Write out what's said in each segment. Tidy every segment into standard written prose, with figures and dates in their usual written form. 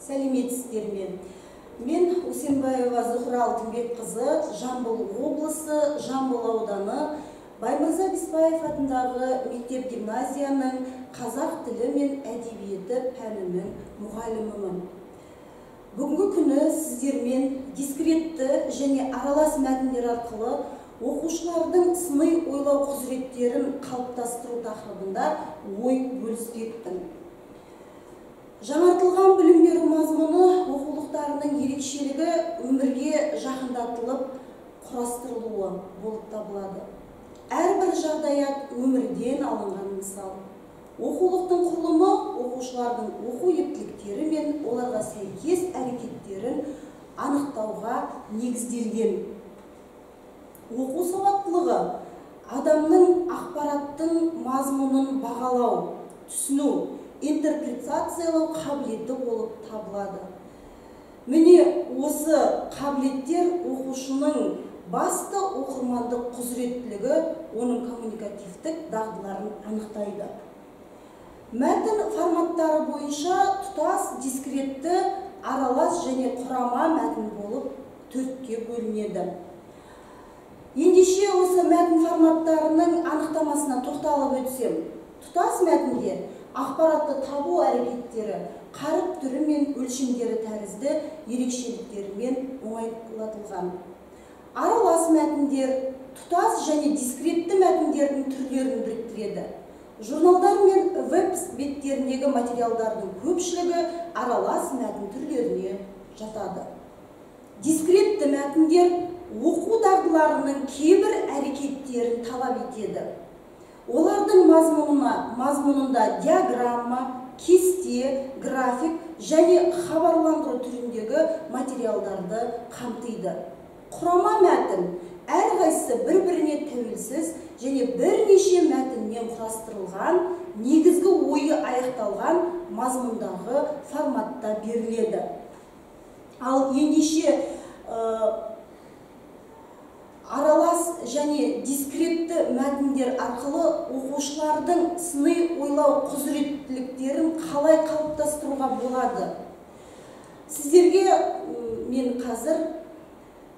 Сәлеметсіздер ме? Мен Усенбаева Зухра Алтынбекқызы, Жамбыл облысы, Жамбыл ауданы, Баймырза Беспаев атындағы мектеп-гимназияның қазақ тілі мен әдебиеті пәнінің мұғалімімін. Бүгінгі күні сіздермен дискретті және аралас мәтіндер арқылы оқушылардың сыни ойлау құзыреттерін қалыптастыру тақырыбында ой бөліспекпін. Жаңартылған білім беру мазмұны оқулықтарының ерекшелігі өмірге жақындатылып құрастырылуы болып табылады. Әрбір жағдаят өмірден алынған мысал. Оқулықтың құрылымы оқушылардың оқу ептіліктері мен оларға сәйкес әрекеттерін анықтауға негізделген. Оқу сауаттылығы адамның ақпараттың мазмұнын бағалау, түсіну, интерпретациялау қабілеті болып табылады. Міне осы қабілеттер оқушының басты оқырмандық құзыреттілігі, оның коммуникативтік дағдыларын анықтайды. Мәтін форматтары бойынша тұтас, дискретті, аралас және құрама мәтін болып төртке бөлінеді. Ендеше осы мәтін форматтарының анықтамасына тоқталып өтсем, тұтас мәтінде ақпаратты табу әрекеттері қаріп түрі мен өлшемдері тәрізді ерекшеліктерімен оңайлатылған. Аралас мәтіндер тұтас және дискретті мәтіндердің түрлерін біріктіреді. Журналдар мен веб беттеріндегі материалдардың көпшілігі аралас мәтін түрлеріне жатады. Дискретті мәтіндер оқу дағдыларының кейбір әрекеттерін талап етеді. Олардың мазмұнында диаграмма, кесте, график және хабарландыру түріндегі материалдарды қамтиды. Құрама мәтін әрқайсысы бір-біріне тәуелсіз және бірнеше мәтіннен құрастырылған, негізгі ойы аяқталған мазмұндағы форматта беріледі. Ал ендеше аралас және дискретті мәтіндер арқылы оқушылардың сыни ойлау құзыреттіліктерін қалай қалыптастыруға болады? Сіздерге мен қазір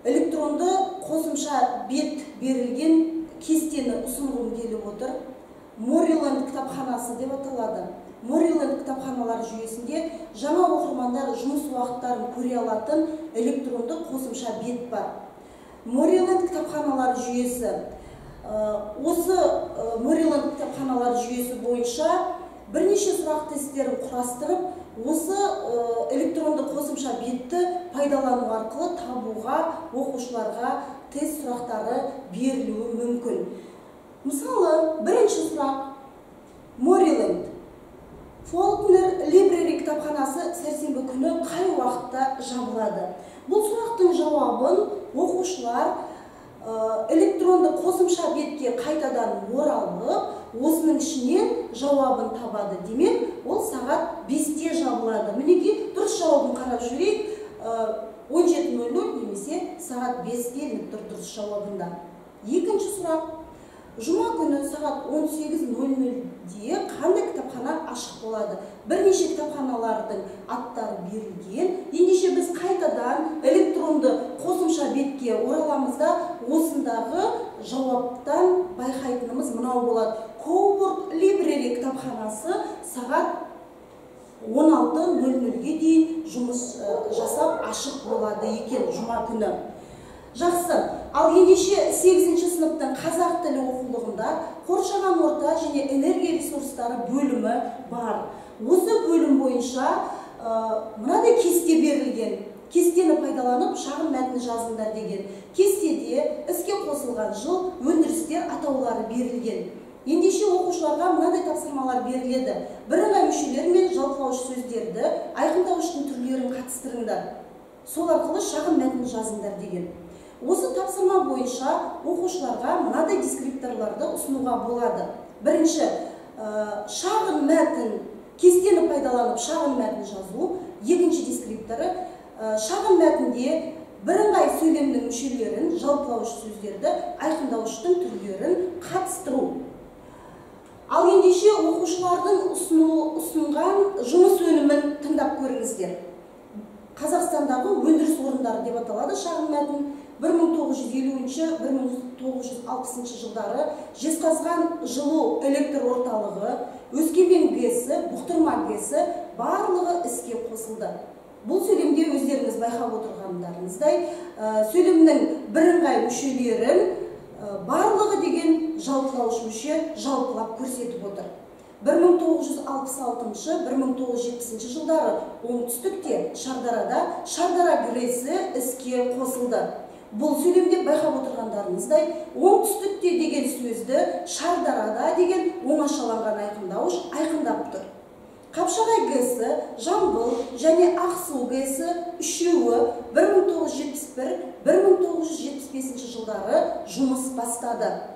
электронды қосымша бет берілген кестені ұсынғым келіп отыр. Мориленд кітапханасы деп аталады. Мориленд кітапханалар жүйесінде жаңа оқырмандар жұмыс уақыттарын көре алатын электронды қосымша бет бар. Мориленд кітапханалар жүйесі. Осы Мориленд кітапханалар жүйесі бойынша бірнеше сұрақ тесттерін құрастырып, осы электронды қосымша бетті пайдалану арқылы табуға оқушыларға тест сұрақтары берілуі мүмкін. Мысалы, бірінші сұрақ: Мориленд Фолкнер Либрери кітапханасы сәрсенбі күні қай уақытта жабылады? Бұл сұрақтың жауабын оқушылар электронды қосымша бетке қайтадан оралып, осының ішінен жауабын табады. Демек, ол сағат 5-те жабылады. Мінеки, дұрыс жауабын қарап жүрейік. 17:00 немесе сағат 5-те дұрыс жауабында. Екінші сұрақ: жұма күні сағат 18:00-де қандай кітапхана ашық болады? Бірнеше кітапханалардың аттары берілген. Ендеше біз қайтадан электронды қосымша бетке ороламыз да, осындағы жауаптан байқайтынымыз мынау болады. Коуворт Либрери кітапханасы сағат 16:00-ге дейін жұмыс жасап ашық болады екен жұма күні. Жақсы. Ал ендеше 8-ші сыныптың қазақ тілі оқулығында қоршаған орта және энергия ресурстары бөлімі бар. Осы бөлім бойынша мынадай кесте берілген. Кестені пайдаланып шағын мәтін жазыңдар деген. Кестеде іске қосылған жыл, өндірістер атаулары берілген. Ендеше оқушыларға мынадай тапсырмалар беріледі. Бірыңғай мүшелер мен жалпылауыш сөздерді, айқындауыштың түрлерін қатыстырыңдар. Сол арқылы шағын мәтін жазыңдар деген. Осы тапсырма бойынша оқушыларға мынадай дескрипторларды ұсынуға болады. Бірінші, шағын мәтін, кестені пайдаланып шағын мәтін жазу. Екінші дескрипторы, шағын мәтінде бірыңғай сөйлемнің мүшелерін, жалпылауыш сөздерді, айқындауыштың түрлерін қатыстыру. Ал ендеше оқушылардың ұсынған жұмыс өнімін тыңдап көріңіздер. тұрғындары деп аталады шағын мәтін. 1950-1960 жылдары Жезқазған жылу электр орталығы, Өскемен ГЭСі, Бұқтырма ГЭСі барлығы іске қосылды. Бұл сөйлемде өздеріңіз байқап отырғандарыңыздай, сөйлемнің бірыңғай мүшелерін барлығы деген жалпылауыш мүше жалпылап көрсетіп отыр. 1966-1970 жылдары оңтүстікте Шардарада Шардара ГРЭСі іске қосылды. Бұл сөйлемде байқап отырғандарыңыздай, оңтүстікте деген сөзді Шардарада деген оңашаланған айқындауыш айқындап тұр. Қапшағай ГЭСі, Жамбыл және Ақсу ГЭСі үшеуі 1971-1975 жылдары жұмыс бастады.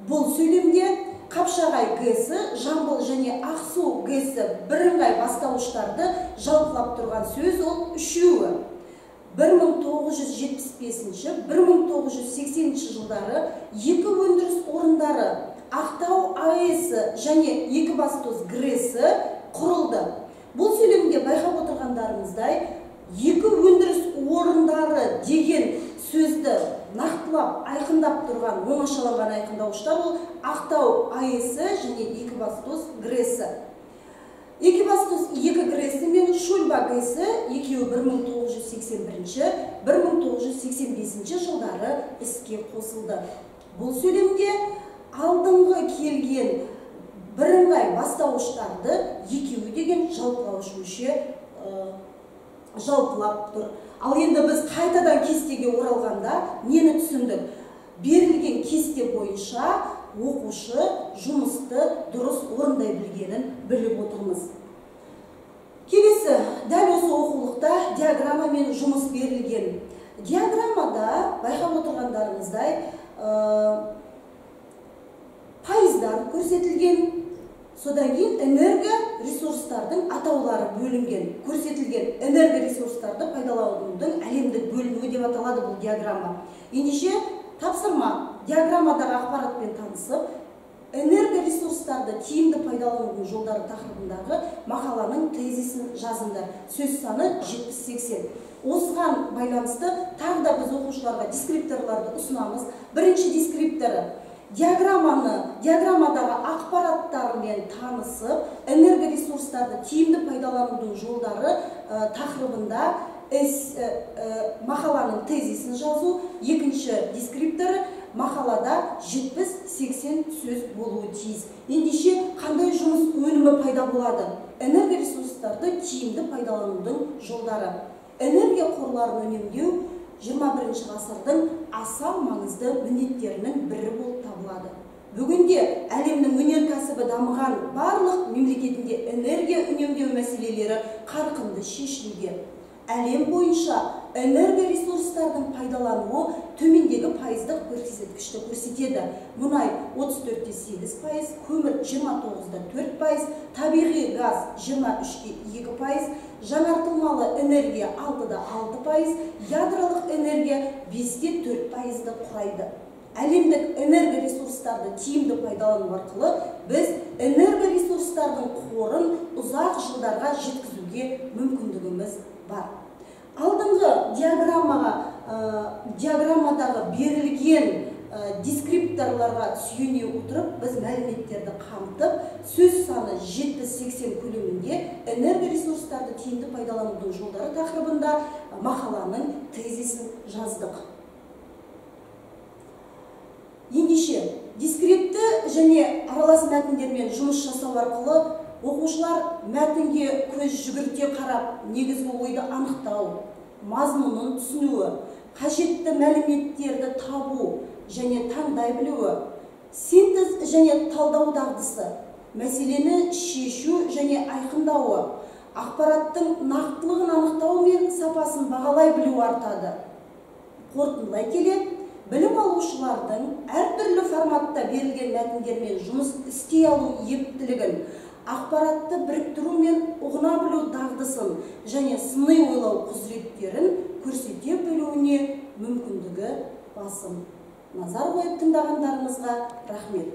Бұл сөйлемде Қапшағай ГЭСі, Жамбыл және Ақсу ГЭСі бірыңғай бастауыштарды жалпылап тұрған сөз ол үшеуі. 1975-1980 жылдары екі өндіріс орындары Ақтау АЭСі және Екібастұз ГРЭСі құрылды. Бұл сөйлемде байқап отырғандарыңыздай, екі өндіріс орындары деген сөзді нақтылап, айқындап тұрған оңашаланған айқындауыштар ол Ақтау АЭСі және Екібастұз ГРЭСі. Екібастұз 2 ГРЭСі мен Шульба ГЭСі екеуі 1981-1985 жылдары іске қосылды. Бұл сөйлемде алдыңғы келген бірыңғай бастауыштарды екеуі деген жалпылауыш мүше жалпылап тұр. Ал енді біз қайтадан кестеге оралғанда нені түсіндік? Берілген кесте бойынша оқушы жұмысты дұрыс орындай білгенін біліп отырмыз. Келесі, дәл осы оқулықта диаграмма мен жұмыс берілген. Диаграммада байқап отырғандарыңыздай пайыздар көрсетілген, содан кейін энергоресурстардың атаулары бөлінген. Көрсетілген энергоресурстарды пайдаланудың әлемдік бөлінуі деп аталады бұл диаграмма. Ендеше тапсырма диаграммадағы ақпаратпен танысып, энергоресурстарды тиімді пайдаланудың жолдары тақырыбындағы мақаланың тезисін жазыңдар. Сөз саны 70-80. Осыған байланысты тағы да біз оқушыларға дескрипторларды ұсынамыз. Бірінші дескрипторы диаграммадағы ақпараттармен танысып, энергоресурстарды тиімді пайдаланудың жолдары тақырыбында мақаланың тезисін жазу. Екінші дескрипторы мақалада 70-80 сөз болуы тиіс. Ендеше қандай жұмыс өнімі пайда болады? Энергоресурстарды тиімді пайдаланудың жолдары. Энергия қорларын үнемдеу 21 ғасырдың аса маңызды міндеттерінің бірі болып табылады. Бүгінде әлемнің өнеркәсібі дамыған барлық мемлекетінде энергия үнемдеу мәселелері қарқынды шешілуде. Әлем бойынша энергоресурстардың пайдалануы төмендегі пайыздық көрсеткішті көрсетеді. Мұнай 34-8%, көмір 29-4%, табиғи газ 23-2%, жаңартылмалы энергия 6-6%, ядролық энергия 5-4%-ді құрайды. Әлемдік энергоресурстарды тиімді пайдалану арқылы біз энергоресурстардың қорын ұзақ жылдарға жеткізуге мүмкіндігіміз бар. Алдыңғы диаграммадағы берілген дескрипторларға сүйене отырып, біз мәліметтерді қамтып, сөз саны 70-80 көлемінде энергоресурстарды тиімді пайдаланудың жолдары тақырыбында мақаланың тезисін жаздық. Ендеше, дискретті және аралас мәтіндермен жұмыс жасау арқылы оқушылар мәтінге көз жүгірте қарап, негізгі ойды анықтау, мазмұнын түсінуі, қажетті мәліметтерді табу және таңдай білуі, синтез және талдау дағдысы, мәселені шешу және айқындауы, ақпараттың нақтылығын анықтау мен сапасын бағалай білу артады. Қорытындылай келе, білім алушылардың әртүрлі форматта берілген мәтіндермен жұмыс істей алу ептілігін, ақпаратты біріктіру мен ұғына білу дағдысын және сыни ойлау құзыреттерін көрсете білуіне мүмкіндігі басым. Назар қойып тыңдағандарыңызға рахмет.